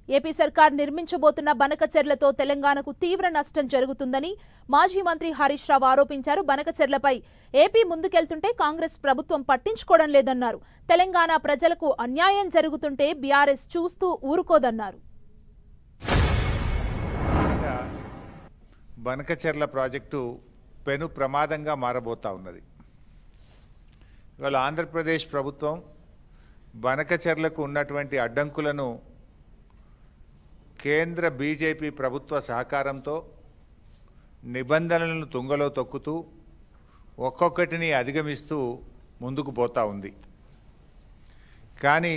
AP సర్కార్ నిర్మించబోతున్న బనకచెర్లతో తెలంగాణకు తీవ్ర నష్టం జరుగుతుందని మాజీ మంత్రి హరీష్ రావు ఆరోపించారు. బనకచెర్లపై ఏపీ ముందుకెళ్తుంటే కాంగ్రెస్ ప్రభుత్వం పట్టించుకోవడం లేదన్నారు. తెలంగాణ ప్రజలకు అన్యాయం జరుగుతుంటే బీఆర్ఎస్ చూస్తూ ఊరుకోదన్నారు. బనకచెర్ల ప్రాజెక్టు పెను ప్రమాదంగా మారబోతా ఉన్నది. ఇవాళ ఆంధ్రప్రదేశ్ ప్రభుత్వం బనకచెర్లకు ఉన్నటువంటి అడ్డంకులను కేంద్ర బీజేపీ ప్రభుత్వ సహకారంతో నిబంధనలను తుంగలో తొక్కుతూ ఒక్కొక్కటిని అధిగమిస్తూ ముందుకు పోతా ఉంది. కానీ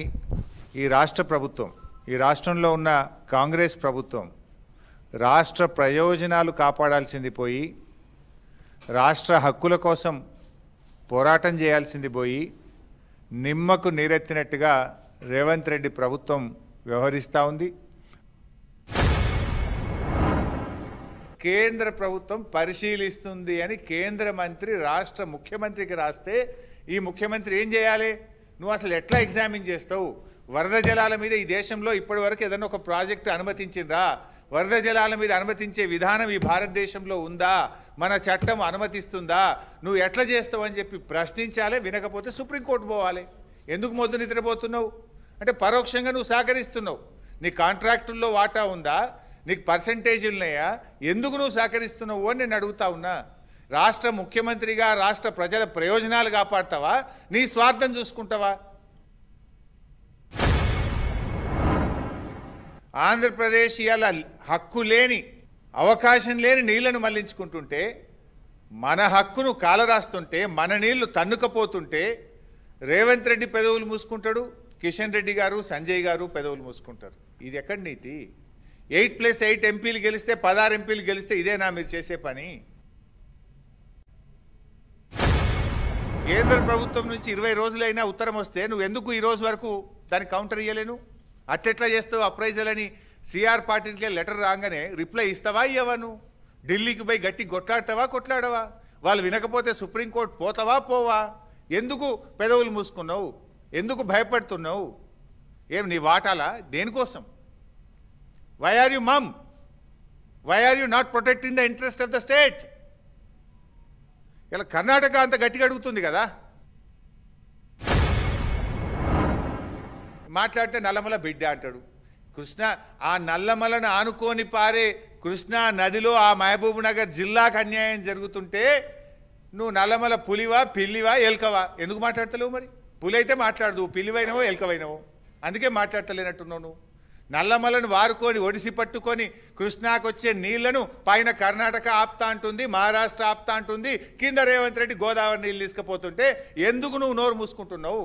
ఈ రాష్ట్ర ప్రభుత్వం, ఈ రాష్ట్రంలో ఉన్న కాంగ్రెస్ ప్రభుత్వం రాష్ట్ర ప్రయోజనాలు కాపాడాల్సింది పోయి, రాష్ట్ర హక్కుల కోసం పోరాటం చేయాల్సింది పోయి, నిమ్మకు నీరెత్తినట్టుగా రేవంత్ రెడ్డి ప్రభుత్వం వ్యవహరిస్తూ ఉంది. కేంద్ర ప్రభుత్వం పరిశీలిస్తుంది అని కేంద్ర మంత్రి రాష్ట్ర ముఖ్యమంత్రికి రాస్తే ఈ ముఖ్యమంత్రి ఏం చేయాలి? నువ్వు అసలు ఎట్లా ఎగ్జామిన్ చేస్తావు? వరద జలాల మీద ఈ దేశంలో ఇప్పటి వరకు ఏదైనా ఒక ప్రాజెక్టు అనుమతించిండ్రా? వరద జలాల మీద అనుమతించే విధానం ఈ భారతదేశంలో ఉందా? మన చట్టం అనుమతిస్తుందా? నువ్వు ఎట్లా చేస్తావు అని చెప్పి ప్రశ్నించాలి. వినకపోతే సుప్రీంకోర్టు పోవాలి. ఎందుకు మొద్దు నిద్రపోతున్నావు అంటే పరోక్షంగా నువ్వు సహకరిస్తున్నావు. నీ కాంట్రాక్టుల్లో వాటా ఉందా? నీకు పర్సంటేజీలు ఉన్నాయా? ఎందుకు నువ్వు సహకరిస్తున్నావు అని నేను అడుగుతా ఉన్నా. రాష్ట్ర ముఖ్యమంత్రిగా రాష్ట్ర ప్రజల ప్రయోజనాలు కాపాడతావా? నీ స్వార్థం చూసుకుంటావా? ఆంధ్రప్రదేశ్ ఇవాళ హక్కు లేని, అవకాశం లేని నీళ్లను మళ్లించుకుంటుంటే, మన హక్కును కాలరాస్తుంటే, మన నీళ్లు తన్నుకపోతుంటే రేవంత్ రెడ్డి పెదవులు మూసుకుంటాడు, కిషన్ రెడ్డి గారు, సంజయ్ గారు పెదవులు మూసుకుంటారు. ఇది ఎక్కడి నీతి? 8+8 ఎంపీలు గెలిస్తే 16 ఎంపీలు గెలిస్తే ఇదేనా మీరు చేసే పని? కేంద్ర ప్రభుత్వం నుంచి 20 రోజులైనా ఉత్తరం వస్తే నువ్వు ఎందుకు ఈ రోజు వరకు దానికి కౌంటర్ ఇయ్యలేను? అట్టెట్లా చేస్తావు? అప్రైజల్ అని సిఆర్ పార్టీకి లెటర్ రాగానే రిప్లై ఇస్తావా? ఇవ్వవా? నువ్వు ఢిల్లీకి పోయి గట్టి కొట్లాడవా? వాళ్ళు వినకపోతే సుప్రీంకోర్టు పోతావా? పోవా? ఎందుకు పెదవులు మూసుకున్నావు? ఎందుకు భయపడుతున్నావు? ఏం నీ వాటాలా? దేనికోసం? Why are you mum? Why are you not protecting the interest of the state? ఇలా కర్ణాటక అంత గట్టిగా అడుగుతుంది కదా. మాట్లాడితే నల్లమల బిడ్డ అంటాడు. కృష్ణ ఆ నల్లమలను ఆనుకొని పారే కృష్ణా నదిలో ఆ మహబూబ్ నగర్ జిల్లాకు అన్యాయం జరుగుతుంటే నువ్వు నల్లమల పులివా, పిల్లివా, ఎల్కవా? ఎందుకు మాట్లాడతలేవు? మరి పులి అయితే మాట్లాడదు, పిల్లివైనవో ఎల్కవైనవో, అందుకే మాట్లాడతలేనట్టున్నావు నువ్వు. నల్లమలను వారుకొని ఒడిసి పట్టుకొని కృష్ణాకు వచ్చే నీళ్లను పైన కర్ణాటక ఆపుతా అంటుంది, మహారాష్ట్ర ఆపుతా అంటుంది, కింద రేవంత్ రెడ్డి గోదావరి నీళ్ళు తీసుకుపోతుంటే ఎందుకు నువ్వు నోరు మూసుకుంటున్నావు?